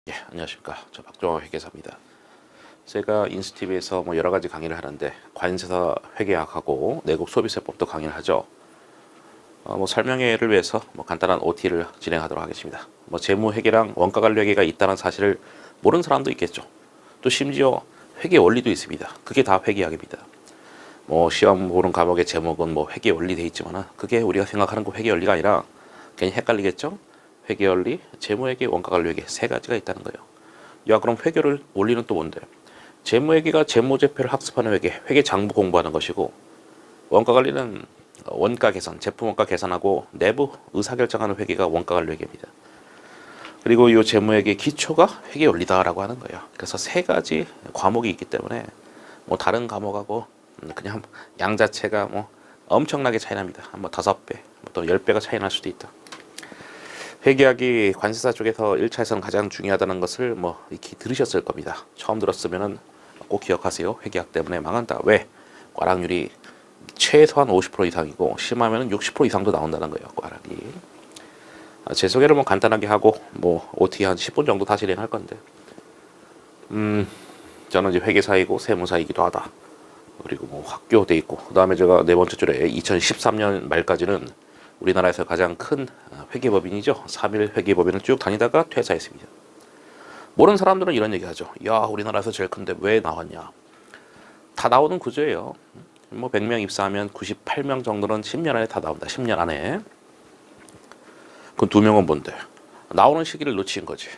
예, 안녕하십니까. 저 박종호 회계사입니다. 제가 인스티비에서 여러 가지 강의를 하는데 관세사 회계학하고 내국 소비세법도 강의를 하죠. 설명회를 위해서 간단한 OT를 진행하도록 하겠습니다. 재무 회계랑 원가 관리 회계가 있다는 사실을 모르는 사람도 있겠죠. 또 심지어 회계 원리도 있습니다. 그게 다 회계학입니다. 시험 보는 과목의 제목은 회계 원리 돼 있지만은 그게 우리가 생각하는 그 회계 원리가 아니라 괜히 헷갈리겠죠? 회계 원리, 재무 회계, 원가 관리 회계 세 가지가 있다는 거예요. 야, 그럼 회계를 원리는 또 뭔데? 재무 회계가 재무제표를 학습하는 회계, 회계 장부 공부하는 것이고, 원가 관리는 원가 계산, 제품 원가 계산하고 내부 의사 결정하는 회계가 원가 관리 회계입니다. 그리고 이 재무 회계 기초가 회계 원리다라고 하는 거예요. 그래서 세 가지 과목이 있기 때문에 다른 과목하고 그냥 양 자체가 엄청나게 차이 납니다. 한 5배, 또 10배가 차이 날 수도 있다. 회계학이 관세사 쪽에서 1차에서는 가장 중요하다는 것을 이렇게 들으셨을 겁니다. 처음 들었으면은 꼭 기억하세요. 회계학 때문에 망한다. 왜? 과락률이 최소한 50% 이상이고 심하면은 60% 이상도 나온다는 거예요. 과락이. 제 소개를 간단하게 하고 OT 한 10분 정도 다 진행할 건데. 저는 이제 회계사이고 세무사이기도 하다. 그리고 학교 돼 있고 그다음에 제가 네 번째 줄에 2013년 말까지는 우리나라에서 가장 큰 회계법인이죠. 3일 회계법인을 쭉 다니다가 퇴사했습니다. 모르는 사람들은 이런 얘기 하죠. 야, 우리나라에서 제일 큰데 왜 나왔냐. 다 나오는 구조예요. 100명 입사하면 98명 정도는 10년 안에 다 나온다. 10년 안에. 그럼 2명은 뭔데? 나오는 시기를 놓친 거지.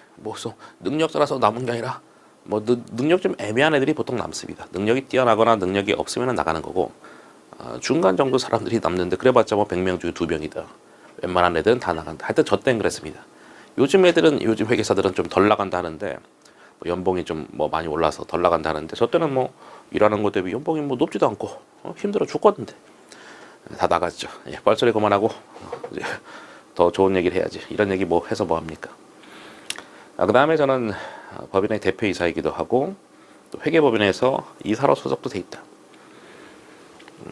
능력 따라서 남은 게 아니라 능력 좀 애매한 애들이 보통 남습니다. 능력이 뛰어나거나 능력이 없으면 나가는 거고 중간 정도 사람들이 남는데 그래봤자 100명 중에 2명이다. 웬만한 애들은 다 나간다. 하여튼 저 땐 그랬습니다. 요즘 회계사들은 좀 덜 나간다 하는데 연봉이 좀 많이 올라서 덜 나간다 하는데 저 때는 일하는 것 대비 연봉이 높지도 않고 힘들어 죽겠는데 다 나갔죠. 예, 뻘소리 그만하고 이제 더 좋은 얘기를 해야지. 이런 얘기 해서 뭐합니까? 그 다음에 저는 법인의 대표이사이기도 하고 또 회계법인에서 이사로 소속도 돼 있다.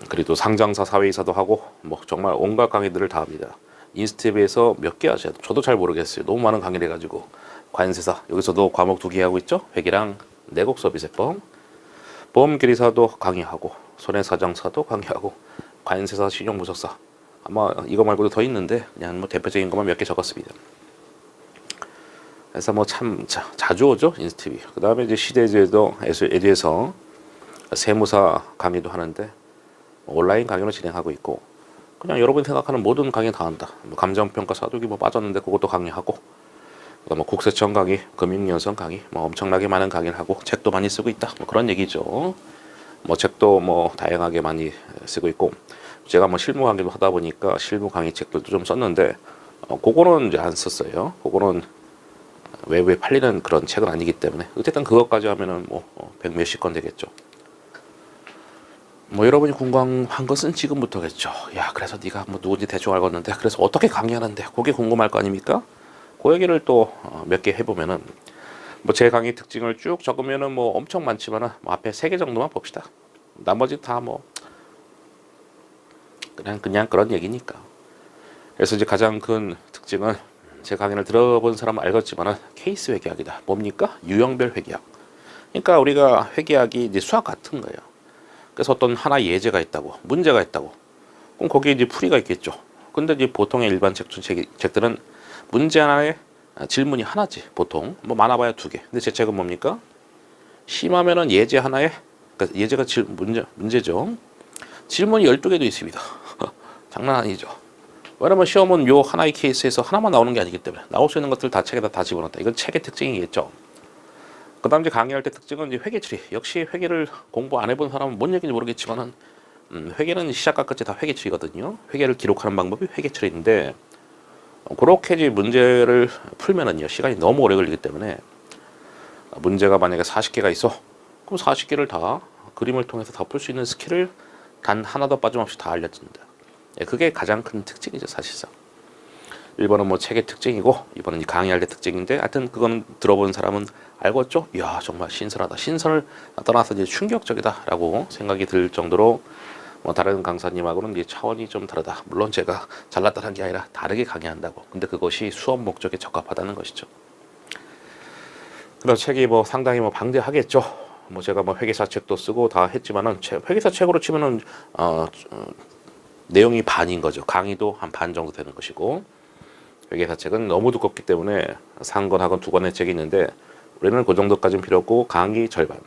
그리고 상장사 사회이사도 하고 정말 온갖 강의들을 다 합니다. 인스티비에서 몇 개 하셔도 저도 잘 모르겠어요. 너무 많은 강의를 해가지고 관세사 여기서도 과목 2개 하고 있죠. 회계랑 내국 소비세법, 보험계리사도 강의하고 손해사정사도 강의하고 관세사 신용무역사 아마 이거 말고도 더 있는데 그냥 대표적인 것만 몇 개 적었습니다. 그래서 참 자주 오죠 인스티비. 그 다음에 이제 시대에도 에듀에서 세무사 강의도 하는데 온라인 강의로 진행하고 있고 그냥 여러분이 생각하는 모든 강의 다 한다. 감정평가 사두기 빠졌는데 그것도 강의하고 국세청 강의, 금융연수원 강의 엄청나게 많은 강의를 하고 책도 많이 쓰고 있다. 그런 얘기죠. 책도 다양하게 많이 쓰고 있고 제가 실무 강의도 하다 보니까 실무 강의 책들도 좀 썼는데 그거는 이제 안 썼어요. 그거는 외부에 팔리는 그런 책은 아니기 때문에 어쨌든 그것까지 하면은 100몇십 건 되겠죠. 여러분이 궁금한 것은 지금부터겠죠. 야, 그래서 네가 누군지 대충 알겠는데 그래서 어떻게 강의하는데 그게 궁금할 거 아닙니까? 그 얘기를 또 몇 개 해보면은 제 강의 특징을 쭉 적으면은 엄청 많지만은 앞에 3개 정도만 봅시다. 나머지 다 그냥 그런 얘기니까. 그래서 이제 가장 큰 특징은 제 강의를 들어본 사람은 알겠지만은 케이스 회계학이다. 뭡니까? 유형별 회계학. 그러니까 우리가 회계학이 이제 수학 같은 거예요. 그래서 어떤 하나 예제가 있다고, 문제가 있다고. 그럼 거기에 이제 풀이가 있겠죠. 근데 이제 보통의 일반 책들은 문제 하나에 질문이 하나지, 보통. 많아봐야 2개. 근데 제 책은 뭡니까? 심하면은 예제 하나에, 그러니까 예제가 문제죠. 질문이 12개도 있습니다. 장난 아니죠. 왜냐면 시험은 요 하나의 케이스에서 하나만 나오는 게 아니기 때문에 나올 수 있는 것들 다 책에다 다 집어넣었다. 이건 책의 특징이겠죠. 그 다음 이제 강의할 때 특징은 이제 회계 처리. 역시 회계를 공부 안 해본 사람은 뭔 얘기인지 모르겠지만은 회계는 시작과 끝이 다 회계 처리거든요. 회계를 기록하는 방법이 회계 처리인데 그렇게 이제 문제를 풀면은요 시간이 너무 오래 걸리기 때문에 문제가 만약에 40개가 있어. 그럼 40개를 다 그림을 통해서 다 풀 수 있는 스킬을 단 하나도 빠짐없이 다 알려준다. 예, 그게 가장 큰 특징이죠 사실상. 1번은 책의 특징이고 2번은 이제 강의할 때 특징인데 하여튼 그건 들어본 사람은 알겠죠? 이야 정말 신선하다. 신선을 떠나서 이제 충격적이다라고 생각이 들 정도로 다른 강사님하고는 이제 차원이 좀 다르다. 물론 제가 잘났다는 게 아니라 다르게 강의한다고. 근데 그것이 수업 목적에 적합하다는 것이죠. 그래서 책이 뭐 상당히 뭐 방대하겠죠. 뭐 제가 뭐 회계사 책도 쓰고 다 했지만은 회계사 책으로 치면은 내용이 반인 거죠. 강의도 한 반 정도 되는 것이고, 회계사 책은 너무 두껍기 때문에 3권하건 2권의 책이 있는데 우리는 그 정도까지는 필요 없고 강의 절반,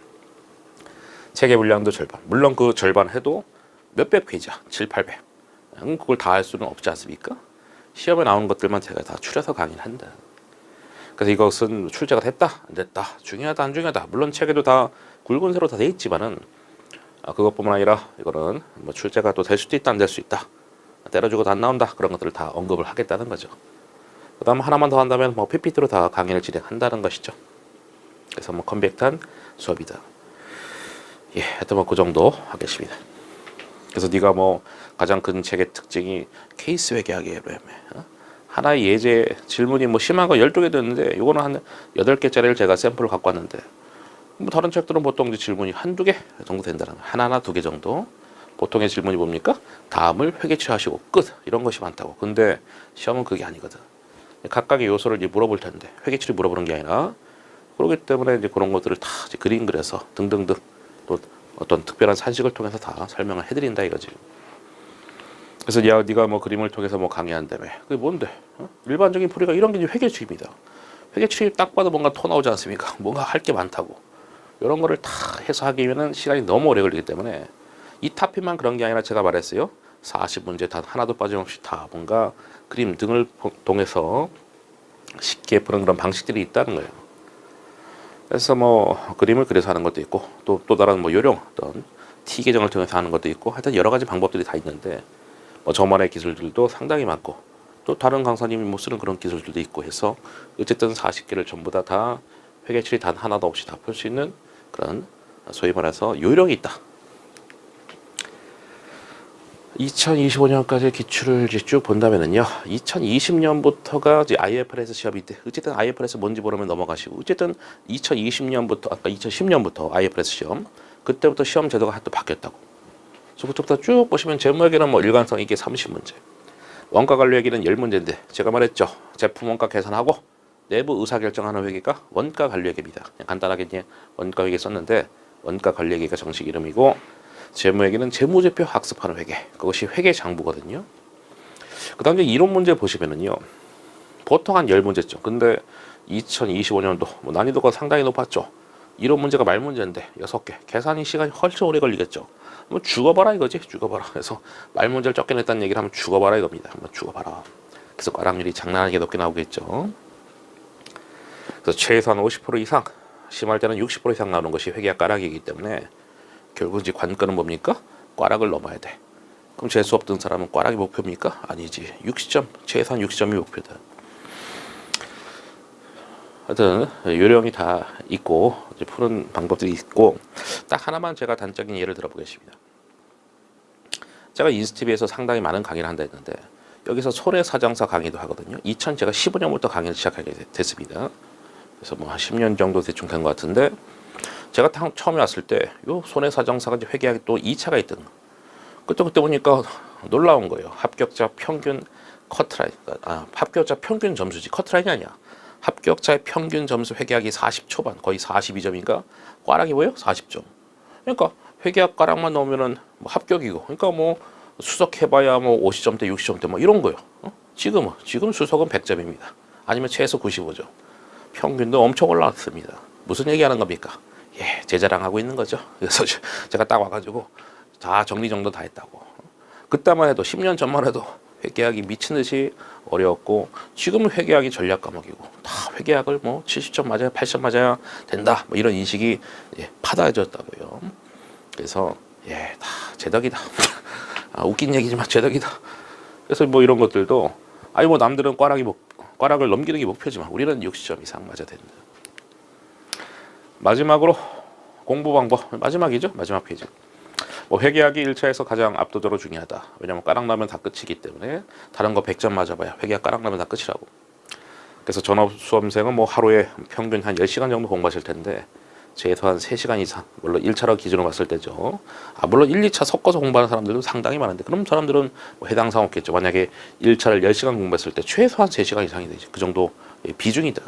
책의 분량도 절반. 물론 그 절반 해도 몇백 페이지야, 7, 800. 그걸 다 할 수는 없지 않습니까? 시험에 나오는 것들만 제가 다 추려서 강의를 한다. 그래서 이것은 출제가 됐다, 안 됐다, 중요하다, 안 중요하다. 물론 책에도 다 굵은새로 다 돼 있지만은 그것뿐만 아니라 이거는 뭐 출제가 또 될 수도 있다, 안 될 수 있다. 때려주고도 안 나온다. 그런 것들을 다 언급을 하겠다는 거죠. 그다음 하나만 더 한다면 뭐 PPT로 다 강의를 진행한다는 것이죠. 그래서 뭐 컴팩트한 수업이다. 예, 하여튼 뭐 그 정도 하겠습니다. 그래서 네가 뭐 가장 큰 책의 특징이 케이스 회계학이에요. 하나의 예제 질문이 뭐 심한 거 12개 됐는데 이거는 한 8개짜리를 제가 샘플을 갖고 왔는데, 뭐 다른 책들은 보통 이제 질문이 한두 개 정도 된다는 거예요. 하나나 2개 정도. 보통의 질문이 뭡니까? 다음을 회계처리하시고 끝, 이런 것이 많다고. 근데 시험은 그게 아니거든. 각각의 요소를 이제 물어볼 텐데 회계처리 물어보는 게 아니라, 그렇기 때문에 이제 그런 것들을 다 이제 그림 그려서 등등등 또 어떤 특별한 산식을 통해서 다 설명을 해드린다 이거지. 그래서 네가 뭐 그림을 통해서 뭐 강의한다며. 그게 뭔데? 일반적인 풀이가 이런 게 회계추리입니다. 회계추리 딱 봐도 뭔가 토 나오지 않습니까? 뭔가 할 게 많다고. 이런 거를 다 해서 하기 위해는 시간이 너무 오래 걸리기 때문에, 이 타피만 그런 게 아니라 제가 말했어요. 40문제 단 하나도 빠짐없이 다 뭔가 그림 등을 통해서 쉽게 푸는 그런 방식들이 있다는 거예요. 그래서 뭐 그림을 그려서 하는 것도 있고, 또 다른 뭐 요령, 어떤 T 계정을 통해서 하는 것도 있고, 하여튼 여러 가지 방법들이 다 있는데, 뭐 저만의 기술들도 상당히 많고, 또 다른 강사님이 못 쓰는 그런 기술들도 있고 해서 어쨌든 40개를 전부 다 회계처리 단 하나도 없이 다 풀 수 있는 그런, 소위 말해서 요령이 있다. 2025년까지 기출을 이제 쭉 본다면은요, 2020년부터가 이제 IFRS 시험이 때, 어쨌든 IFRS 뭔지 모르면 넘어가시고, 어쨌든 2020년부터, 아까 2010년부터 IFRS 시험, 그때부터 시험 제도가 또 바뀌었다고. 그래서 그때부터 쭉 보시면 재무회계는 뭐 일관성 있게 30문제, 원가 관리 회계는 10문제인데, 제가 말했죠. 제품 원가 계산하고 내부 의사결정하는 회계가 원가 관리 회계입니다. 그냥 간단하게 이제 원가 회계 썼는데, 원가 관리 회계가 정식 이름이고, 재무회계는 재무제표 학습하는 회계, 그것이 회계장부거든요. 그 다음에 이론 문제 보시면은요, 보통 한 10문제죠. 근데 2025년도 뭐 난이도가 상당히 높았죠. 이론 문제가 말 문제인데 6개, 계산이 시간이 훨씬 오래 걸리겠죠. 뭐 죽어봐라 이거지, 죽어봐라. 그래서 말 문제를 적게 냈다는 얘기를 하면 죽어봐라 이겁니다. 한번 죽어봐라. 그래서 과락률이 장난 아니게 높게 나오겠죠. 그래서 최소한 50% 이상, 심할 때는 60% 이상 나오는 것이 회계학 과락이기 때문에, 결국 이제 관건은 뭡니까? 과락을 넘어야 돼. 그럼 재수 없던 사람은 과락이 목표입니까? 아니지. 60점, 최소한 60점이 목표다. 하여튼 요령이 다 있고 이제 푸는 방법들이 있고, 딱 하나만 제가 단적인 예를 들어보겠습니다. 제가 인스티비에서 상당히 많은 강의를 한다 했는데, 여기서 손해사정사 강의도 하거든요. 제가 15년부터 강의를 시작하게 됐습니다. 그래서 뭐 한 10년 정도 대충 된 것 같은데, 제가 처음에 왔을 때 요 손해사정사가 이제 회계학이 또 2차가 있던 거. 그때 보니까 놀라운 거예요. 합격자 평균 커트라인, 합격자 평균 점수지 커트라인이 아니야. 합격자의 평균 점수 회계학이 40 초반, 거의 42점인가? 과락이 뭐예요? 40점. 그러니까 회계학 과락만 넣으면은 뭐 합격이고, 그러니까 뭐 수석해봐야 뭐 50점대, 60점대 뭐 이런 거요. 지금 수석은 100점입니다. 아니면 최소 95점. 평균도 엄청 올라왔습니다. 무슨 얘기하는 겁니까? 예, 제 자랑하고 있는 거죠. 그래서 제가 딱 와가지고 다 정리정돈 다 했다고. 그때만 해도 10년 전만 해도 회계학이 미친 듯이 어려웠고, 지금은 회계학이 전략 과목이고, 다 회계학을 뭐 70점 맞아야 80점 맞아야 된다, 뭐 이런 인식이 파다해졌다고요. 그래서 다 제 덕이다. 웃긴 얘기지만 제 덕이다. 그래서 뭐 이런 것들도, 뭐 남들은 과락을 넘기는 게 목표지만 우리는 60점 이상 맞아야 된다. 마지막으로 공부 방법, 마지막이죠. 마지막 페이지. 뭐 회계학이 1차에서 가장 압도적으로 중요하다. 왜냐면 까락 나면 다 끝이기 때문에, 다른 거 100점 맞아봐야 회계학 까락 나면 다 끝이라고. 그래서 전업 수험생은 뭐 하루에 평균 한 10시간 정도 공부하실 텐데, 최소한 3시간 이상, 물론 1차로 기준으로 봤을 때죠. 물론 1, 2차 섞어서 공부하는 사람들도 상당히 많은데, 그럼 사람들은 뭐 해당 사항 없겠죠. 만약에 1차를 10시간 공부했을 때 최소한 3시간 이상이 되지. 그 정도 비중이다.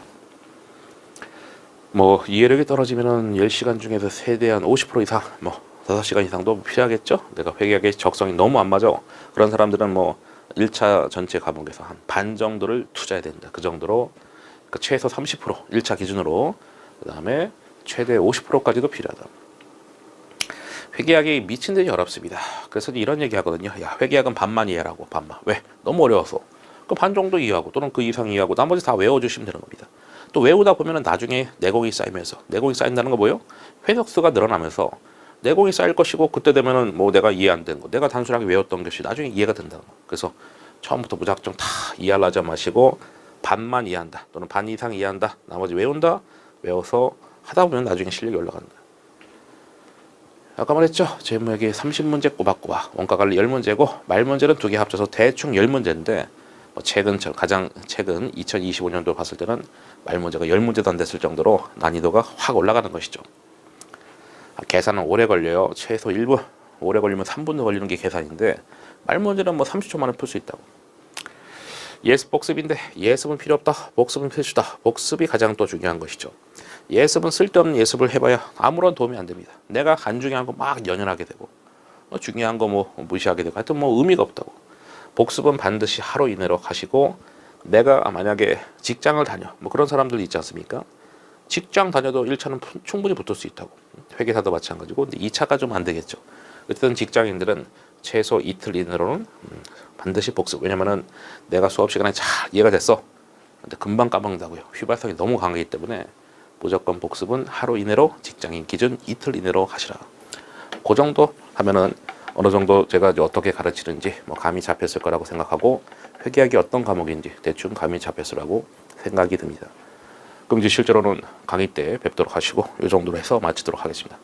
뭐 이해력이 떨어지면은 10시간 중에서 최대 한 50% 이상, 뭐 5시간 이상도 필요하겠죠. 내가 회계학의 적성이 너무 안 맞아. 그런 사람들은 뭐 1차 전체 과목에서 한 반 정도를 투자해야 된다. 그 정도로 그러니까 최소 30% 1차 기준으로, 그 다음에 최대 50%까지도 필요하다. 회계학이 미친 듯이 어렵습니다. 그래서 이런 얘기 하거든요. 야, 회계학은 반만 이해하라고. 반만. 왜? 너무 어려워서. 그 반 정도 이해하고 또는 그 이상 이해하고 나머지 다 외워주시면 되는 겁니다. 또 외우다 보면은 나중에 내공이 쌓이면서, 내공이 쌓인다는 거 뭐예요? 회석수가 늘어나면서 내공이 쌓일 것이고, 그때 되면은 뭐 내가 이해 안 된 거, 내가 단순하게 외웠던 것이 나중에 이해가 된다는 거. 그래서 처음부터 무작정 다 이해하려지 마시고 반만 이해한다 또는 반 이상 이해한다, 나머지 외운다. 외워서 하다 보면 나중에 실력이 올라간다. 아까 말했죠. 재무회계 30문제 꼬박꼬박, 원가관리 10문제고 말문제는 2개 합쳐서 대충 10문제인데 가장 최근 2025년도 봤을 때는 말문제가 10문제도 안 됐을 정도로 난이도가 확 올라가는 것이죠. 계산은 오래 걸려요. 최소 1분, 오래 걸리면 3분도 걸리는 게 계산인데 말문제는 뭐 30초 만에 풀 수 있다고. 예습 복습인데 예습은 필요 없다, 복습은 필수다. 복습이 가장 또 중요한 것이죠. 예습은 쓸데없는 예습을 해봐야 아무런 도움이 안 됩니다. 내가 안 중요한 거 막 연연하게 되고 중요한 거 뭐 무시하게 되고 하여튼 뭐 의미가 없다고. 복습은 반드시 하루 이내로 하시고, 내가 만약에 직장을 다녀 뭐 그런 사람들 있지 않습니까? 직장 다녀도 1차는 충분히 붙을 수 있다고. 회계사도 마찬가지고. 근데 2차가 좀 안 되겠죠. 어쨌든 직장인들은 최소 이틀 이내로는 반드시 복습. 왜냐면은 내가 수업 시간에 잘 이해가 됐어. 근데 금방 까먹는다고요. 휘발성이 너무 강하기 때문에 무조건 복습은 하루 이내로, 직장인 기준 이틀 이내로 하시라. 그 정도 하면은 어느 정도 제가 어떻게 가르치는지 뭐 감이 잡혔을 거라고 생각하고, 회계학이 어떤 과목인지 대충 감이 잡혔으라고 생각이 듭니다. 그럼 이제 실제로는 강의 때 뵙도록 하시고 이 정도로 해서 마치도록 하겠습니다.